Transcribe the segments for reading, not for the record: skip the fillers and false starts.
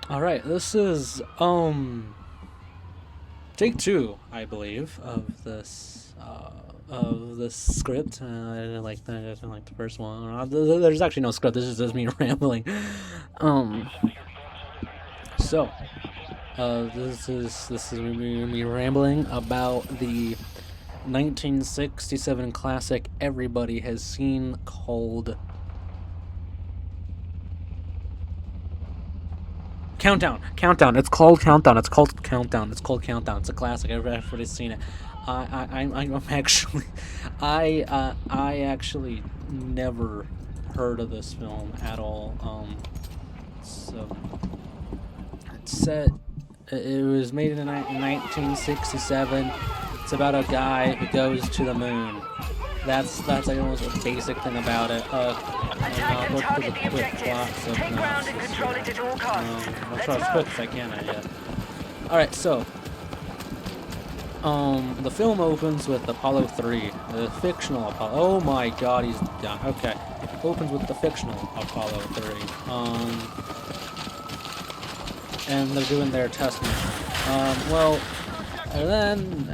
All right, this is take two, I believe, of this script. I didn't like that. I didn't like the first one. There's actually no script. This is just me rambling. Um, so this is me rambling about the 1967 classic everybody has seen called Countdown. Countdown. It's called Countdown. It's called Countdown. It's called Countdown. It's a classic. Everybody's seen it. I'm actually, I actually never heard of this film at all. So it's set. It was made in 1967. It's about a guy who goes to the moon. That's like almost a basic thing about it. And I'll Attack and go through the target the quick objective. plot Take ground and synopsis control here. it at all costs. I'll Let's try as quick move. as I can, I guess. Alright, so the film opens with Apollo 3, the fictional Apollo. Oh my god, he's done. Okay. Opens with the fictional Apollo 3. And they're doing their test mission. Well, then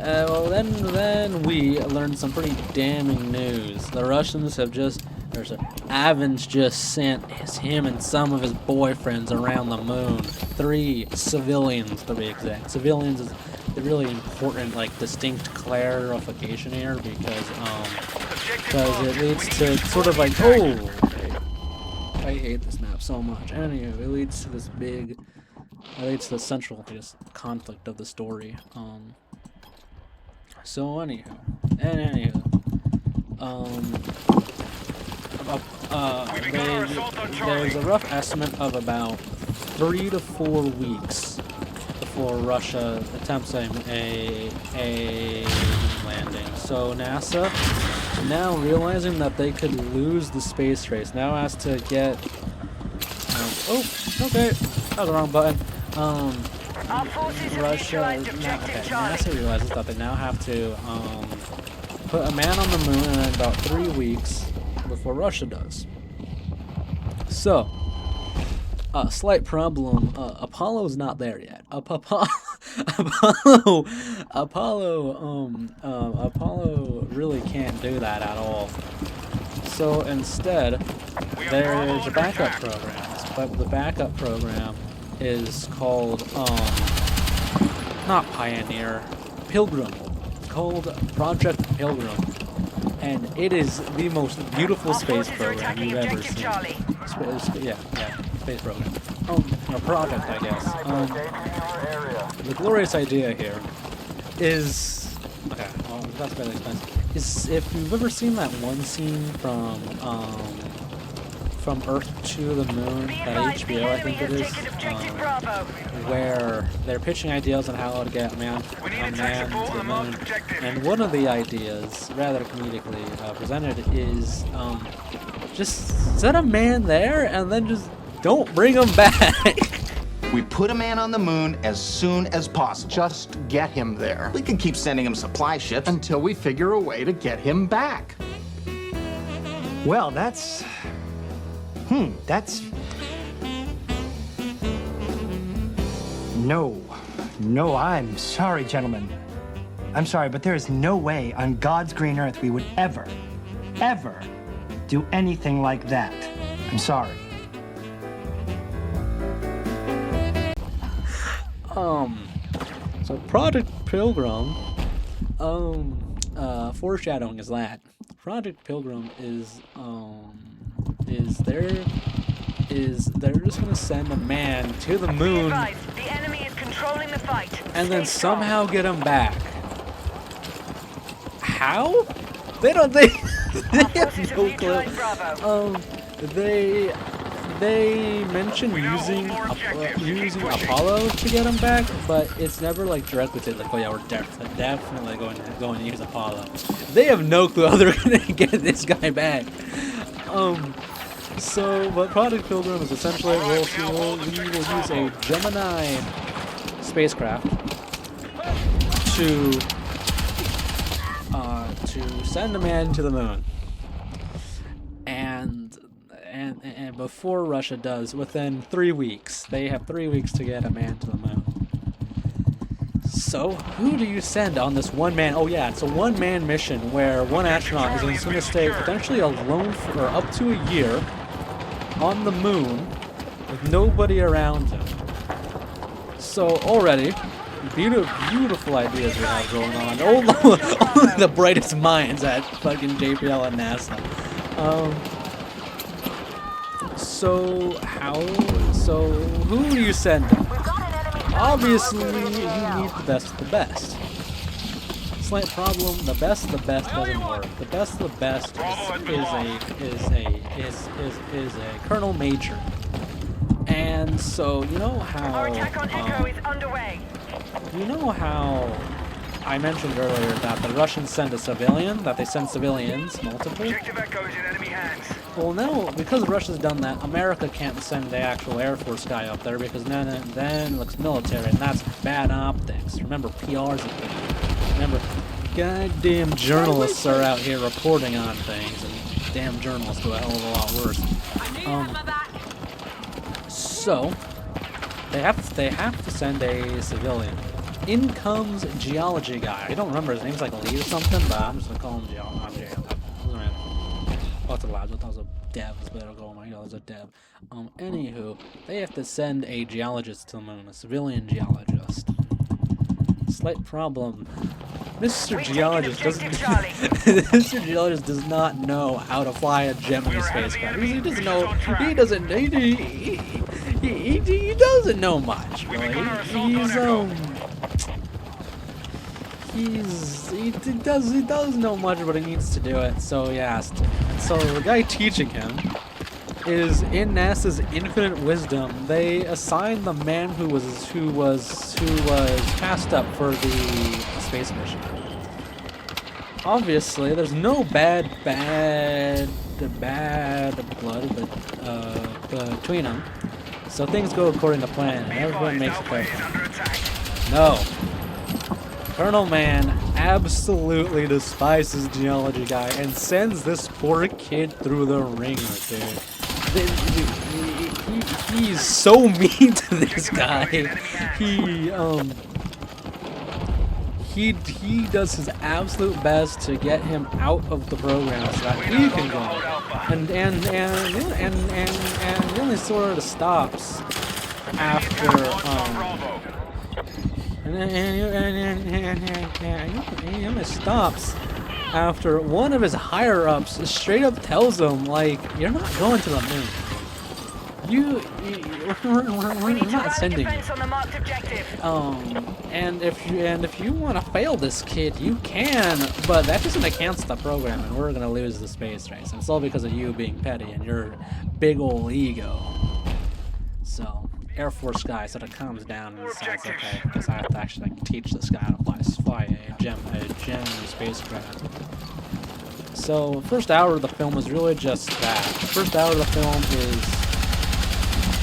we learned some pretty damning news. The Russians have just, Avens just sent him and some of his boyfriends around the moon. 3 civilians, to be exact. Civilians is a really important, like, distinct clarification here because it leads to sort of like, oh, I hate this map so much. Anywho, it leads to this big. It leads to the central just conflict of the story. So anywho, there's a rough estimate of about 3 to 4 weeks before Russia attempts a landing. So NASA, now realizing that they could lose the space race, now has to get. Oh, okay, that was the wrong button. Our forces have Russia, neutralized objective Charlie. NASA realizes that they now have to put a man on the moon in about 3 weeks before Russia does. So, slight problem. Apollo's not there yet. Apollo really can't do that at all. So instead, there's a backup program. But the backup program is called not Pioneer, Pilgrim. It's called Project Pilgrim, and it is the most beautiful Our space forces are program attacking you've ever objective seen. Charlie. Space program. Or project, I guess. The glorious idea here is that's really expensive. Is if you've ever seen that one scene from Earth to the Moon, Be that advised, the HBO I enemy think it has is, taken objective Bravo. where they're pitching ideas on how to get a man to the moon. And one of the ideas, rather comedically presented, is just set a man there and then just don't bring him back. We put a man on the moon as soon as possible. Just get him there We can keep sending him supply ships. until we figure a way to get him back. Well, that's. That's. No. No, I'm sorry, gentlemen. I'm sorry, but there is no way on God's green earth we would ever do anything like that. I'm sorry. So Project Pilgrim, foreshadowing is that Project Pilgrim they're just gonna send a man to the Be moon advised, the enemy is controlling the fight. and then Stay strong. somehow get him back. How? They don't. They Our have forces have no clue. neutralized Bravo. They mention using Apollo to get him back, but it's never like directly said like, oh yeah, we're definitely going to use Apollo. They have no clue how they're gonna get this guy back. But Project Pilgrim is essentially we will use a Gemini spacecraft to send a man to the moon. And and before Russia does, within 3 weeks. They have 3 weeks to get a man to the moon. So, who do you send on this one-man? Oh yeah, it's a one-man mission where one astronaut is going to stay potentially alone for up to a year on the moon with nobody around him. So already, beautiful ideas we have going on. Only the brightest minds at fucking JPL and NASA. So who do you send? Obviously, you need the best of the best. Slight problem: the best of the best doesn't work. The best of the best is a Colonel Major. And so you know how Our attack on Echo is underway. you know how I mentioned earlier that the Russians send a civilian, that they send civilians, multiple. Objective Echo is in enemy hands. Well, now, because Russia's done that, America can't send the actual Air Force guy up there because then it looks military, and that's bad optics. Remember, PR's a thing. Remember, goddamn journalists are out here reporting on things, and damn journalists do a hell of a lot worse. So, they have to send a civilian. In comes geology guy. I don't remember his name's like Lee or something, but I'm just gonna call him geology. Oh, it's a lab. I thought it was a dev. Oh my god, it's a dev. Anywho, they have to send a geologist to the moon, a civilian geologist. Slight problem. Mr. Geologist doesn't. Mr. Geologist does not know how to fly a Gemini spacecraft. He doesn't know. He doesn't. He doesn't know much. Really. He does know much, but he needs to do it. So yeah. So the guy teaching him is in NASA's infinite wisdom. They assigned the man who was passed up for the space mission. Obviously, there's no bad blood between them. So things go according to plan, and everyone makes it perfect. No. Colonel Man absolutely despises geology guy and sends this poor kid through the ringer, dude. He's so mean to this guy. He does his absolute best to get him out of the program so that he can go. And he only sort of stops after he only stops after one of his higher ups straight up tells him, like, you're not going to the moon. We're not sending you. And if you want to fail this kid, you can, but that doesn't cancel the program, and we're gonna lose the space race. And it's all because of you being petty and your big ol' ego. So Air Force guy sort of calms down and says, okay, because I have to actually teach this guy how to fly a Gemini spacecraft. So first hour of the film is really just that. The first hour of the film is,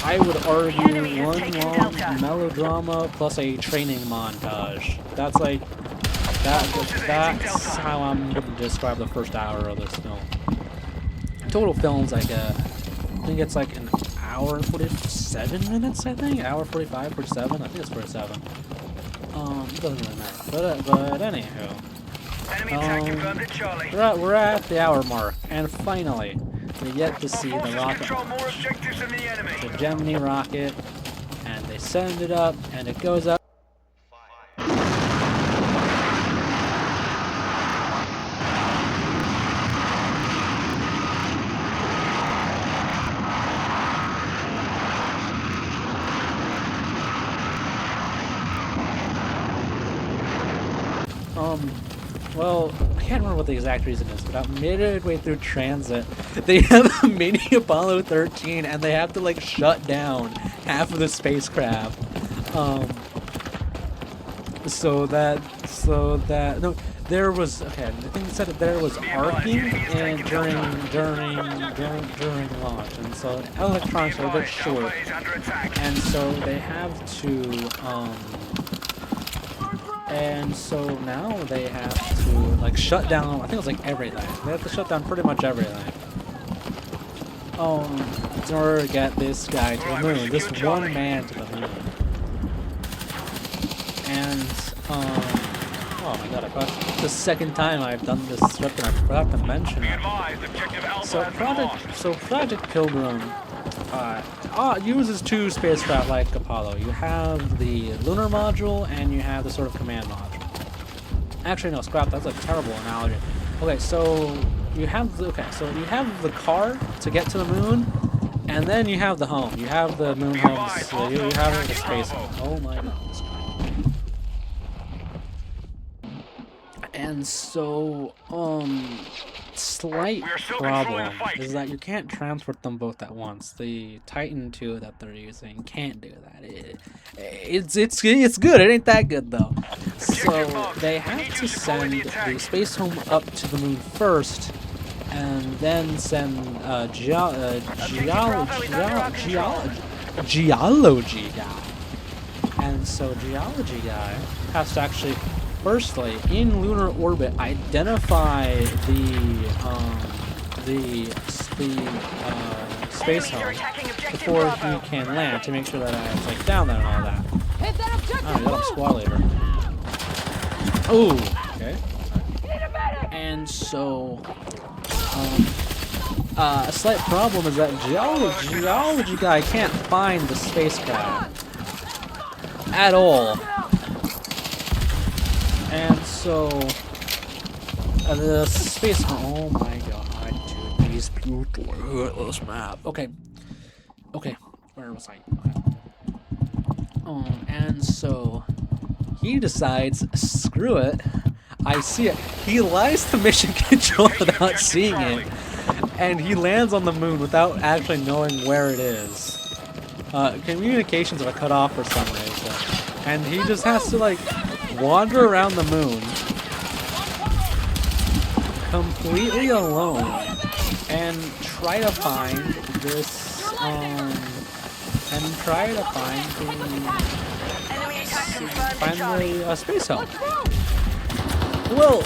I would argue, one long melodrama plus a training montage. That's like, that's how I'm going to describe the first hour of this film. Total film's like I think it's like an hour and 47 minutes, I think? Hour 45, 47? I think it's 47. It doesn't really matter. But anywho. We're at the hour mark, and finally, we get to see the rocket, the Gemini rocket, and they send it up, and it goes up. Well, I can't remember what the exact reason is, but about midway through transit, they have a mini Apollo 13, and they have to like shut down half of the spacecraft. No, there was, okay, I think it said that there was arcing and during launch, and so electronics are a bit short, and so they have to and so now they have to like shut down, I think it was like everything. They have to shut down pretty much everything. in order to get this guy to the moon, this one man to the moon. And oh my god, I forgot the second time I've done this script and I forgot to mention it. So Project Pilgrim uses two spacecraft like Apollo. You have the lunar module and you have the sort of command module. Actually, no, scrap. That's a terrible analogy. Okay, so you have the car to get to the moon, and then you have the home. You have the moon home. So you have the space home. Oh my god. And so, slight problem is that you can't transport them both at once. The Titan II that they're using can't do that. It's good. It ain't that good though. So they have to send the space home up to the moon first, and then send geology guy. And so geology guy has to actually, firstly, in lunar orbit, identify the space home before he can land to make sure that it's like down there and all that. Oh, you got a squad leader. Oh, okay. And so, a slight problem is that geology guy can't find the spacecraft at all. And so, the space, oh my god, dude, these beautiful, this map. Okay, where was I? Okay. And so, he decides, screw it, I see it. He lies to mission control without seeing it, and he lands on the moon without actually knowing where it is. Communications are cut off for some reason, and he just has to, like, wander around the moon completely alone and try to find this the space home. Well,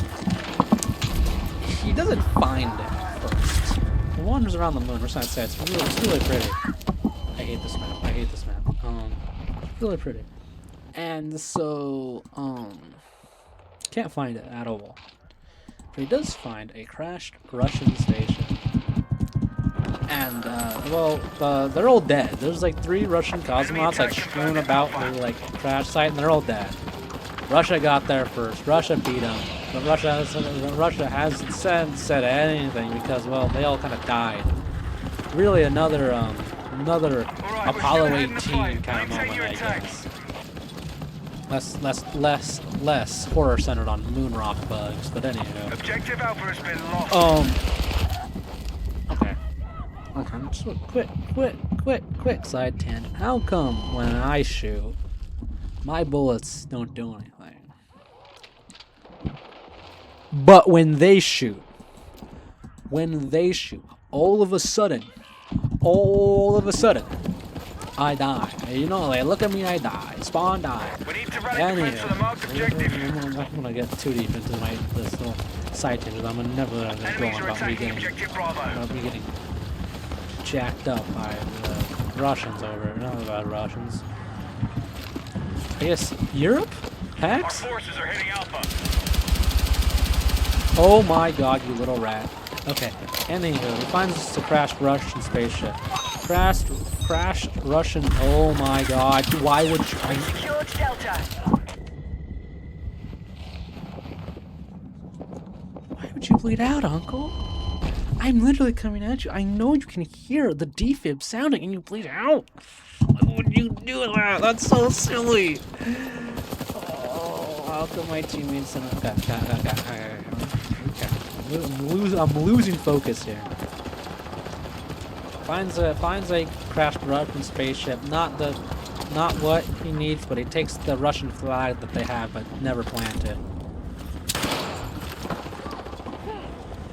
he doesn't find it first. He wanders around the moon. We're trying to say it's really pretty. I hate this map. It's really pretty. And so, can't find it at all. But he does find a crashed Russian station. And, they're all dead. There's like 3 Russian cosmonauts like strewn about the like crash site, and they're all dead. Russia got there first. Russia beat them. But Russia hasn't said anything because, well, they all kind of died. Really, another Apollo 18 kind of moment, I guess. Less horror centered on moon rock bugs, but anyway. Objective Alpha has been lost. Okay. Just quick side tangent. How come when I shoot, my bullets don't do anything? But when they shoot, all of a sudden, I die. You know, like, look at me, I die. Spawn die. We need to rally defense for the marked objective. I'm not gonna get too deep into this little side tangent. I'm never gonna go Enemies on are about me attacking objective Bravo. getting jacked up by the Russians over. Not about Russians. I guess Europe? Our Hex? forces are hitting Alpha. Oh my god, you little rat. Okay, anywho, he finds a crashed Russian spaceship. Crashed Russian, oh my god, why would you... Secured Delta. Why would you bleed out, Uncle? I'm literally coming at you. I know you can hear the defib sounding and you bleed out. Why would you do that? That's so silly. Oh, how come my teammates... Okay. I'm losing focus here. Finds a crashed Russian spaceship. Not what he needs, but he takes the Russian flag that they have, but never planted.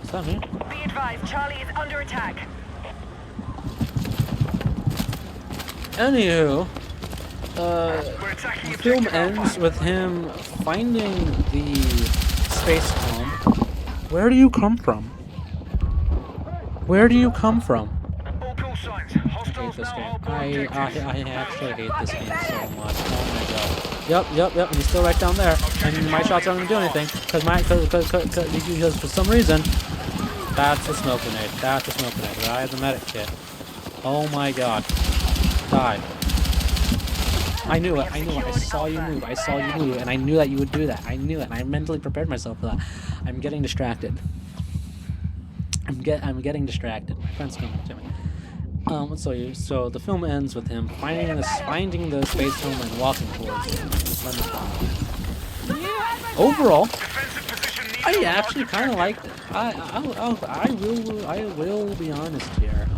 Is that me? Be advised, Charlie is under attack. Anywho, We're attacking the film objective ends Alpha. with him finding the space home. Where do you come from? Where do you come from? All hate this game. I actually hate this game so much. Oh my god. Yep. And he's still right down there. And my shots aren't gonna do anything because for some reason, that's a smoke grenade. That's a smoke grenade. I have the medic kit. Oh my god. Die. I knew it. I saw you move. And I knew that you would do that. I knew it. And I mentally prepared myself for that. I'm getting distracted. I'm getting distracted. My friend's coming to me. So the film ends with him finding the space film and walking towards it. Overall, I actually kind of liked it. I will be honest here.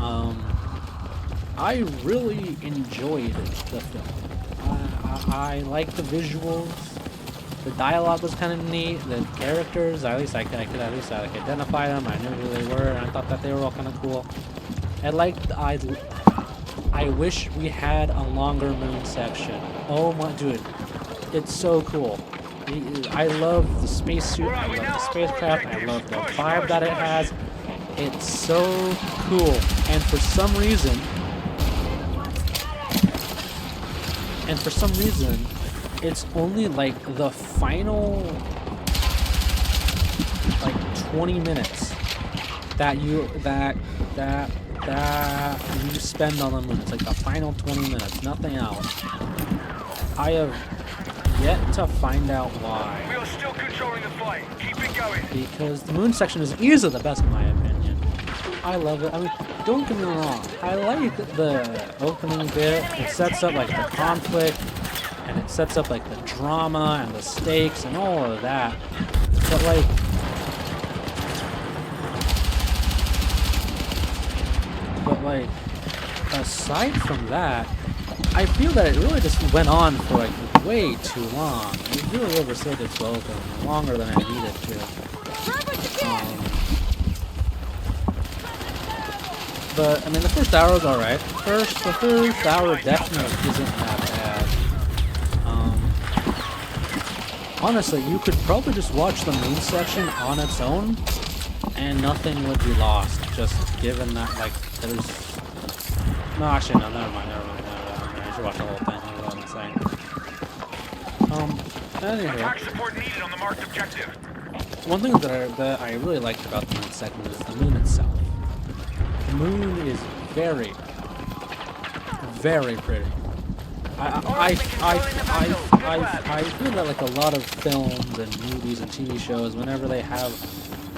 I really enjoyed the film. I liked the visuals. The dialogue was kind of neat. The characters, I could identify them. I knew who they were, and I thought that they were all kind of cool. I wish we had a longer moon section. Oh my dude, it's so cool. I love the spacesuit. I love the spacecraft. I love the vibe that it has. It's so cool. And for some reason, it's only like the final like 20 minutes that you spend on the moon. It's like the final 20 minutes, nothing else. I have yet to find out why. We are still controlling the fight. Keep it going. Because the moon section is easily the best in my opinion. I love it. I mean, don't get me wrong. I like the opening bit. It sets up like the conflict, and it sets up like the drama and the stakes and all of that. But like, aside from that, I feel that it really just went on for like way too long. It really overstayed its welcome, longer than I needed to. But I mean, the first hour was alright. The first hour definitely isn't that bad. Honestly, you could probably just watch the main section on its own, and nothing would be lost. Just given that, like, there's. No, actually, no. Never mind. You should watch the whole thing. That's what I'm saying. Anyway. Attack support needed on the marked objective. One thing that I really liked about the moon segment is the moon itself. The moon is very, very pretty. I feel that like a lot of films and movies and TV shows, whenever they have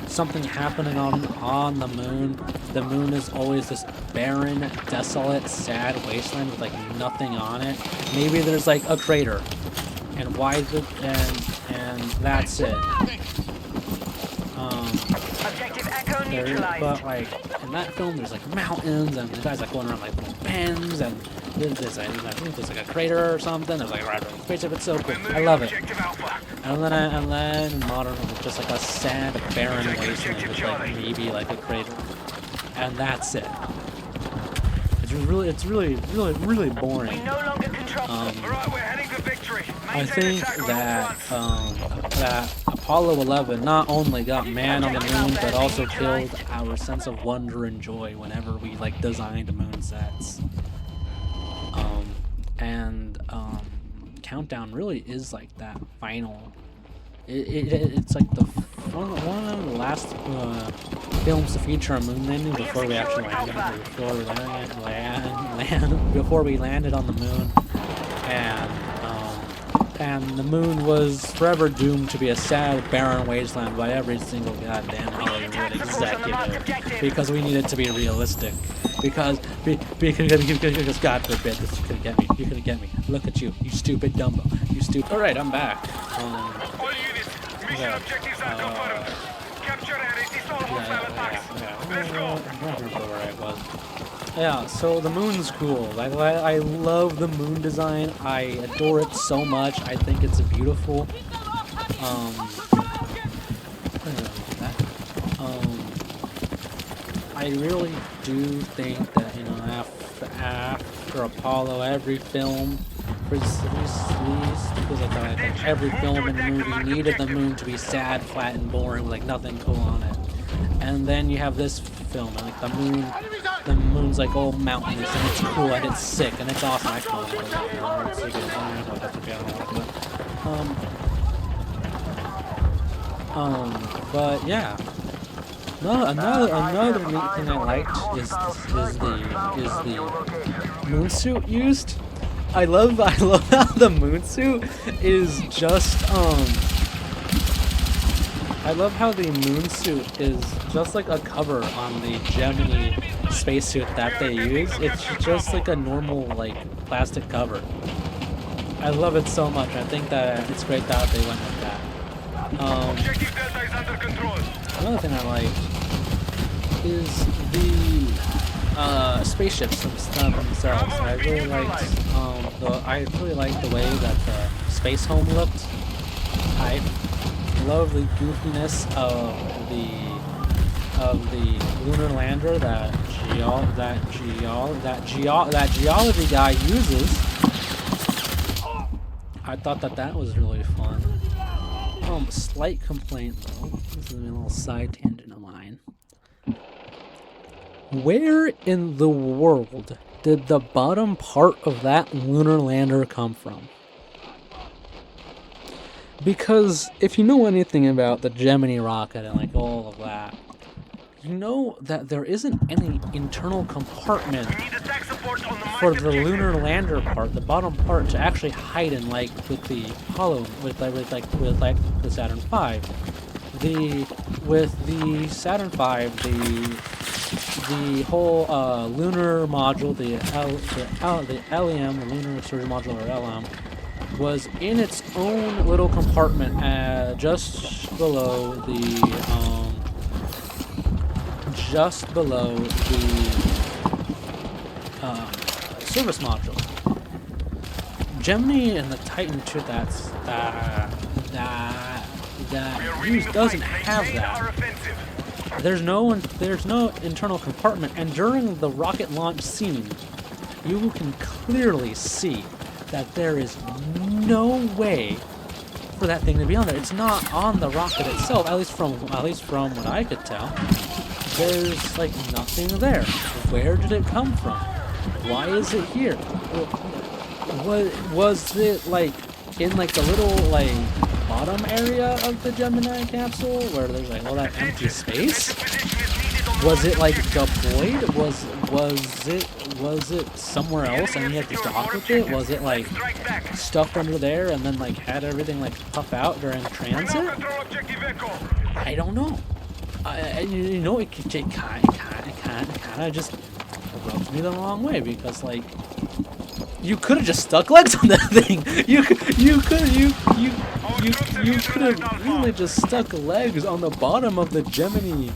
something happening on the moon is always this barren, desolate, sad wasteland with like nothing on it. Maybe there's like a crater, and and that's it. Objective Echo neutralized. But like in that film, there's like mountains and the guys like going around like little bends and there's like a crater or something. There's like a random spaceship. It's so cool. I love it. And then in modern, it's just like a sad, barren wasteland with like maybe like a crater, and that's it. It's really boring. We no longer control. Alright, we're heading to victory. I think that that Apollo 11 not only got man on the moon, but also killed our sense of wonder and joy whenever we like designed moon sets. Countdown really is like that final. It's like the one of the last films to feature a moon landing before we actually before we landed on the moon, and the moon was forever doomed to be a sad, barren wasteland by every single goddamn Hollywood executive because we needed to be realistic. Because God forbid this could get me. You could get me. Look at you stupid Dumbo. You stupid. All right, I'm back. All units, mission objectives are confirmed. Capture and dissolve hostile attacks. Let's go. I don't remember where I was. Yeah, so the moon's cool. I love the moon design. I adore it so much. I think it's beautiful. I really do think that, you know, after Apollo, every film, every film and movie needed the moon to be sad, flat, and boring with like nothing cool on it. And then you have this film, and like the moon the moon's like all mountainous and it's cool and it's sick and it's awesome. I can't but yeah. No, another neat thing I liked is the moon suit used. I love how the moon suit is just I love how the moon suit is just like a cover on the Gemini spacesuit that they use. It's just like a normal like plastic cover. I love it so much. I think that it's great that they went with that. Another thing I like is the spaceships themselves. I really liked the way that the space home looked. I love the goofiness of the lunar lander that geology guy uses. I thought that was really fun. Slight complaint though. This is a little side tangent of mine. Where in the world did the bottom part of that lunar lander come from? Because if you know anything about the Gemini rocket and like all of that, you know that there isn't any internal compartment for the lunar lander part, the bottom part, to actually hide in, like with the Apollo, with the Saturn V. With the Saturn V, the whole lunar module, the LEM, the lunar surge module, or LM, was in its own little compartment just below the service module. Gemini and the Titan II that use doesn't have that. There's no internal compartment, and during the rocket launch scene, you can clearly see that there is no way for that thing to be on there. It's not on the rocket itself, at least from what I could tell. There's like nothing there. Where did it come from? Why is it here? Was it like in like the little like bottom area of the Gemini capsule where there's like all that empty space? Was it like deployed? Was it somewhere else and you had to dock with it? Was it like stuffed under there and then like had everything like puff out during transit? I don't know. You know, it kind of just rubs me the wrong way because like you could have just stuck legs on that thing. You could have really just stuck legs on the bottom of the Gemini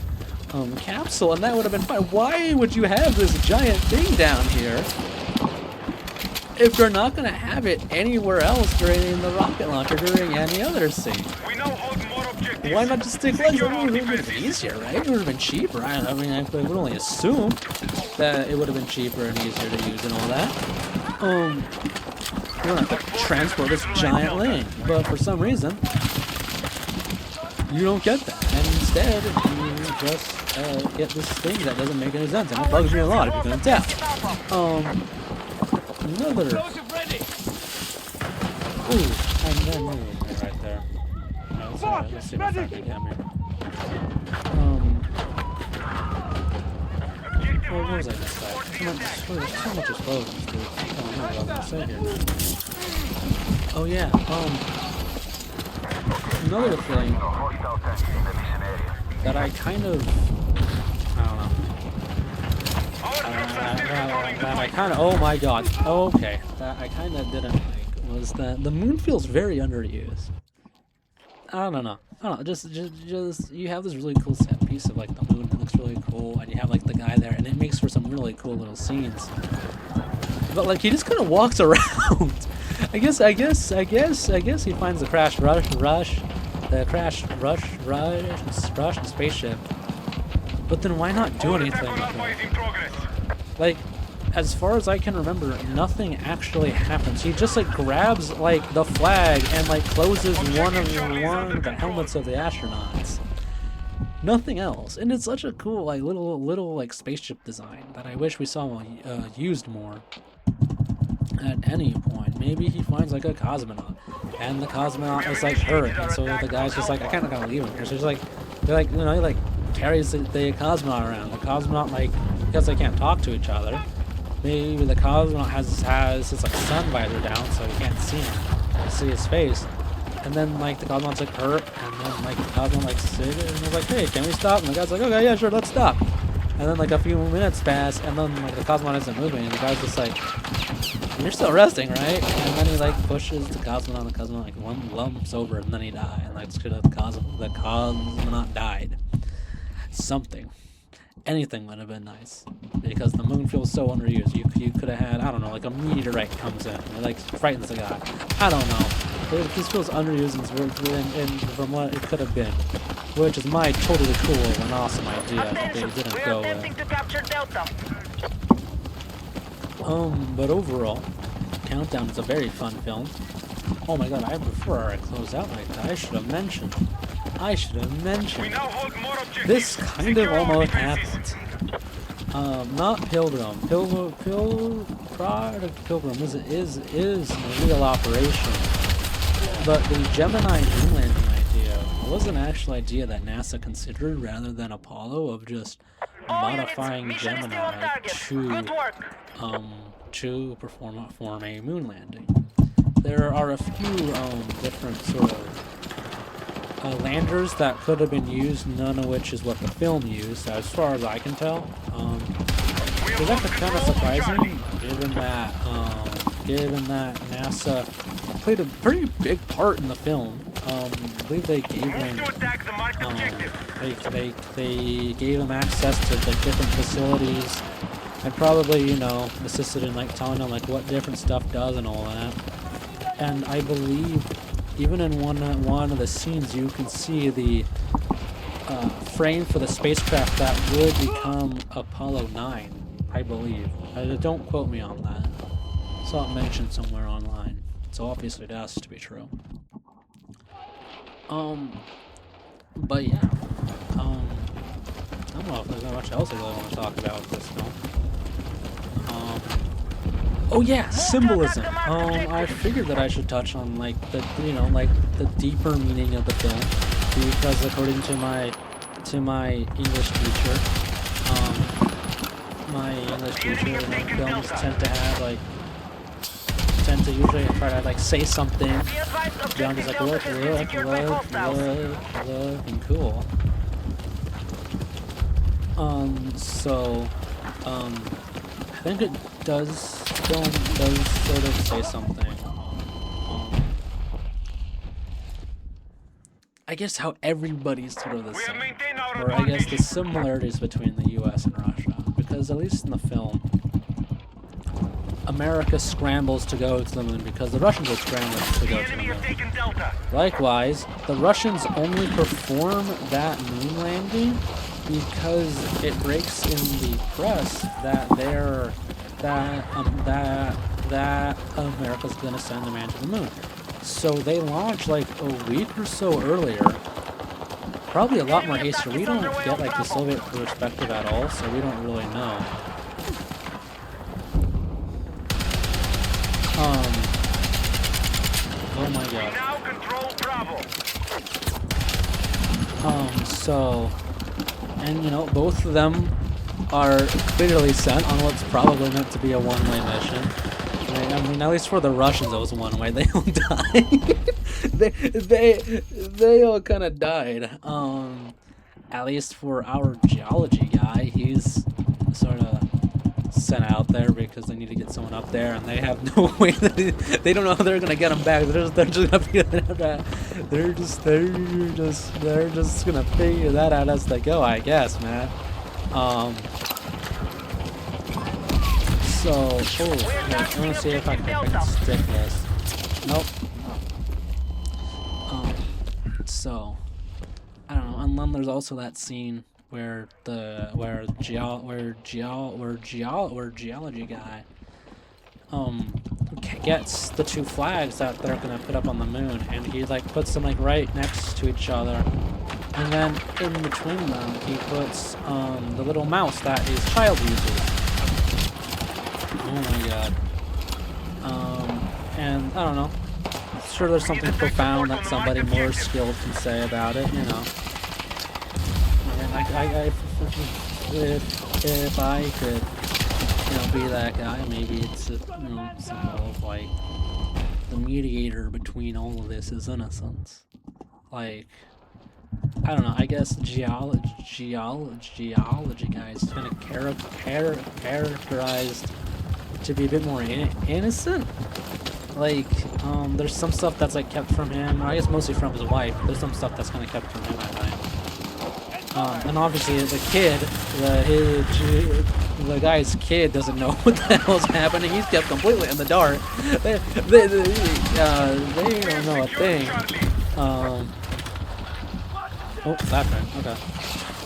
capsule, and that would have been fine. Why would you have this giant thing down here if you're not going to have it anywhere else during the rocket launch or during any other scene? Why not just stick legs? It would have been easier, right? It would have been cheaper. I mean, I would only assume that it would have been cheaper and easier to use and all that. You don't have to transport this giant thing, but for some reason, you don't get that, and instead, you just get this thing that doesn't make any sense, and it bugs me a lot if you couldn't tell. Another... Ooh, and then right there. Let's see if I can get him here. What was I gonna say? So much explosions, dude. I don't know what I was gonna say here. Oh yeah, another thing that I kind of, oh my god, okay, that I kind of didn't like was that the moon feels very underused. I don't know, just you have this really cool set piece of like the moon that looks really cool, and you have like the guy there, and it makes for some really cool little scenes. But like he just kind of walks around. I guess he finds the crash spaceship. But then why not do anything with it? Like, as far as I can remember, nothing actually happens. He just like grabs like the flag and like closes one of the helmets of the astronauts. Nothing else. And it's such a cool, like, little like spaceship design that I wish we saw used more at any point. Maybe he finds like a cosmonaut, and the cosmonaut is like hurt, and so the guy's just like, I kind of gotta leave him here. So he's like, you know, he like carries the cosmonaut around. The cosmonaut, like, because they can't talk to each other, maybe the cosmonaut has his like sun visor down, so you can't see him, you see his face. And then like the cosmonaut's like hurt, and then like the cosmonaut like sit and he's like, hey, can we stop? And the guy's like, okay, yeah, sure, let's stop. And then like a few minutes pass, and then like the cosmonaut isn't moving, and the guy's just like, you're still resting, right? And then he like pushes the cosmonaut, and the cosmonaut like one lumps over, and then he dies. And like the cosmonaut died. Something. Anything would have been nice, because the moon feels so underused. You could have had, I don't know, like a meteorite comes in and it like frightens the guy. I don't know. This feels underused and from what it could have been, which is my totally cool and awesome idea that they didn't go with. But overall, Countdown is a very fun film. Oh my god, before I close out like that, I should have mentioned. This kind of almost happened. Not Pilgrim. Pride of Pilgrim is a real operation. But the Gemini moon landing idea was an actual idea that NASA considered rather than Apollo, of just modifying Gemini to form a moon landing. There are a few different sort of landers that could have been used, none of which is what the film used, as far as I can tell. It's actually kind of surprising, given that NASA played a pretty big part in the film. I believe they gave him they gave him access to the different facilities, and probably, you know, assisted in like telling him like what different stuff does and all that. And I believe even in one of the scenes you can see the frame for the spacecraft that would become Apollo 9, I believe. Don't quote me on that. I saw it mentioned somewhere online, so obviously it has to be true. But yeah, I don't know if there's not much else I really want to talk about with this film. Oh yeah, symbolism. I figured that I should touch on like the deeper meaning of the film, because according to my English teacher, films tend to usually try to like say something beyond just like look and cool. I think film does sort of say something. I guess how everybody's sort of the same, or I guess the similarities between the U.S. and Russia, because at least in the film, America scrambles to go to the moon because the Russians are scrambling to go to the moon. Likewise, the Russians only perform that moon landing because it breaks in the press that America's gonna send a man to the moon. So they launch like a week or so earlier, probably a lot more haste. We don't get like the Soviet perspective at all, so we don't really know. Oh my god. And you know, both of them are clearly sent on what's probably meant to be a one-way mission. I mean, at least for the Russians, it was one-way. They all died. they all kind of died. At least for our geology guy, he's sort of sent out there because they need to get someone up there, and they have no way that they don't know how they're gonna get him back. They're just gonna figure that out. They're just gonna figure that out as they go, I guess, man. So, wait, I want to see if I can stick this. Nope. So, I don't know. And then there's also that scene where geology guy gets the two flags that they're gonna put up on the moon, and he like puts them like right next to each other, And then in between them, he puts the little mouse that his child uses. Oh my god. And I don't know. Sure, there's something profound that somebody more skilled can say about it, you know. And if I could, you know, be that guy, maybe it's, you know, symbol of like the mediator between all of this is innocence. Like, I don't know. I guess geology guys kind of characterized to be a bit more innocent. Like, there's some stuff that's like kept from him. Or I guess mostly from his wife. There's some stuff that's kind of kept from him, I think. And obviously the kid, the guy's kid doesn't know what the hell's happening. He's kept completely in the dark. They don't know a thing. Oh, that thing. Okay.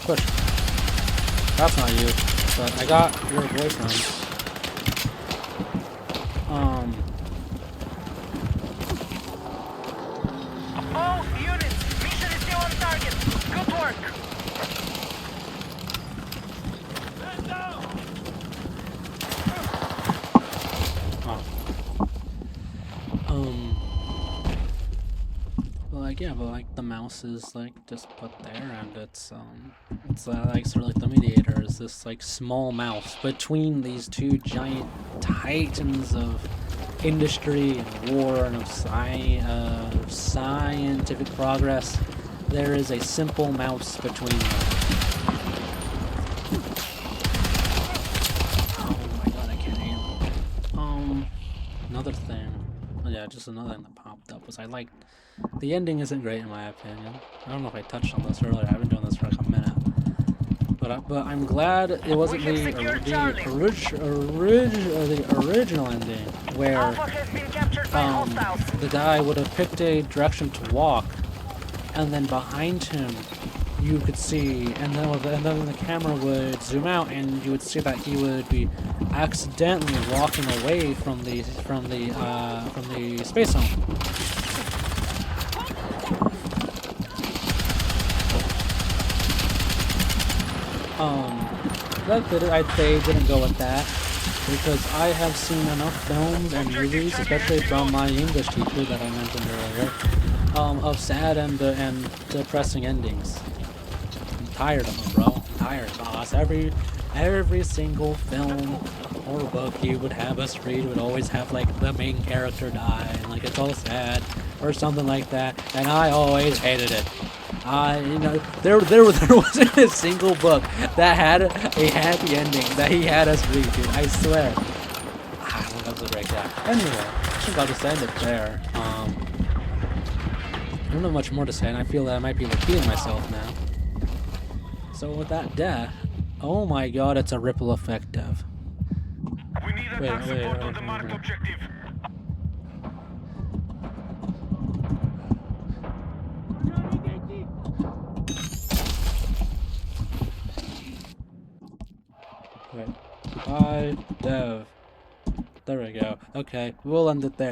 Push. That's not you. But I got your boyfriend. All units, mission is still on target. Good work. Like, yeah, but like the mouse is like just put there, and it's like sort of like the mediator is this like small mouse between these two giant titans of industry and war and of scientific progress. There is a simple mouse between them. Oh my god, I can't aim. Another thing. Oh, yeah, just another thing that popped up was I liked the ending isn't great in my opinion. I don't know if I touched on this earlier. I've been doing this for like a minute. But I'm glad it wasn't the original ending where the guy would have picked a direction to walk, and then behind him you could see, and then the camera would zoom out, and you would see that he would be accidentally walking away from the space zone. I'd say didn't go with that, because I have seen enough films and movies, especially from my English teacher that I mentioned earlier, of sad and depressing endings. I'm tired of them, bro. I'm tired. Every single film or book you would have us read would always have like the main character die, and like it's all sad or something like that, and I always hated it. You know, there wasn't a single book that had a happy ending that he had us read, dude. I swear. That was a great guy. Anyway, I think I'll just end it there. I don't have much more to say, and I feel that I might be repeating myself now. So with that death, oh my god, it's a ripple effect, Dev. We need attack support on the marked objective. Wait. Bye, Dev. There we go. Okay, we'll end it there.